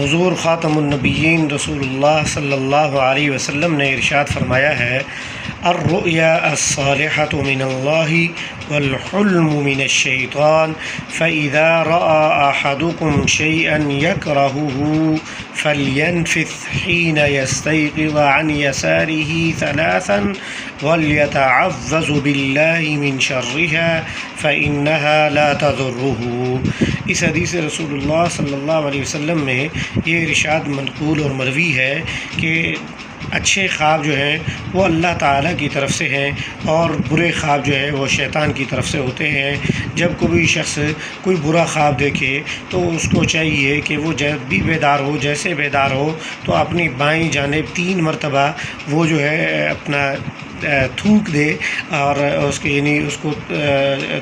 حضور خاتم النبیین رسول اللہ صلی اللہ علیہ وسلم نے ارشاد فرمایا ہے، الرؤیا الصالحۃ من اللہ والحلم من الشیطان فإذا رأى أحدكم شيئا يكرهه فلينفث حين يستيقظ عن يساره ثلاثا وليتعوذ بالله من شرها فإنها لا تضره۔ اس حدیث رسول اللہ صلی اللہ علیہ وسلم میں یہ ارشاد منقول اور مروی ہے کہ اچھے خواب جو ہیں وہ اللہ تعالیٰ کی طرف سے ہیں اور برے خواب جو ہے وہ شیطان کی طرف سے ہوتے ہیں۔ جب کوئی شخص کوئی برا خواب دیکھے تو اس کو چاہیے کہ وہ جب بھی بیدار ہو، جیسے بیدار ہو تو اپنی بائیں جانب 3 مرتبہ وہ جو ہے اپنا تھوک دے اور اس کے یعنی اس کو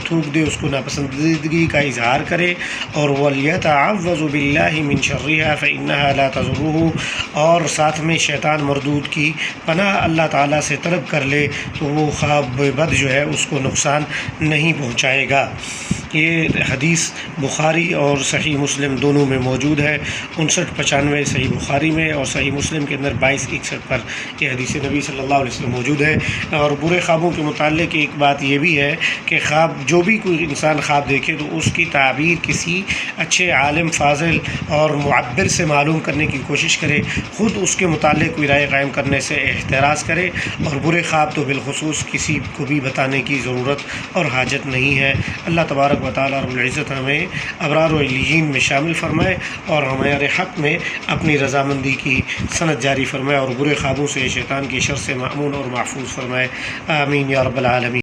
تھوک دے، اس کو ناپسندیدگی کا اظہار کرے، اور وَلْيَتَعَوَّذُ بِاللَّهِ مِنْ شَرِّهَا فَإِنَّهَا لَا تَضُرُّهُ، اور ساتھ میں شیطان مردود کی پناہ اللہ تعالیٰ سے طلب کر لے تو وہ خواب بد جو ہے اس کو نقصان نہیں پہنچائے گا۔ یہ حدیث بخاری اور صحیح مسلم دونوں میں موجود ہے، 5995 صحیح بخاری میں اور صحیح مسلم کے اندر 2261 پر یہ حدیث نبی صلی اللہ علیہ وسلم موجود ہے۔ اور برے خوابوں کے متعلق ایک بات یہ بھی ہے کہ خواب جو بھی کوئی انسان خواب دیکھے تو اس کی تعبیر کسی اچھے عالم فاضل اور معبر سے معلوم کرنے کی کوشش کرے، خود اس کے متعلق کوئی رائے قائم کرنے سے احتراز کرے، اور برے خواب تو بالخصوص کسی کو بھی بتانے کی ضرورت اور حاجت نہیں ہے۔ اللہ تبارک و تعالیٰ رب العزت ہمیں ابرار و علیین میں شامل فرمائے اور ہمارے حق میں اپنی رضامندی کی سند جاری فرمائے، اور برے خوابوں سے شیطان کی شر سے مأمون اور محفوظ فرمائے۔ آمین یا رب العالمین۔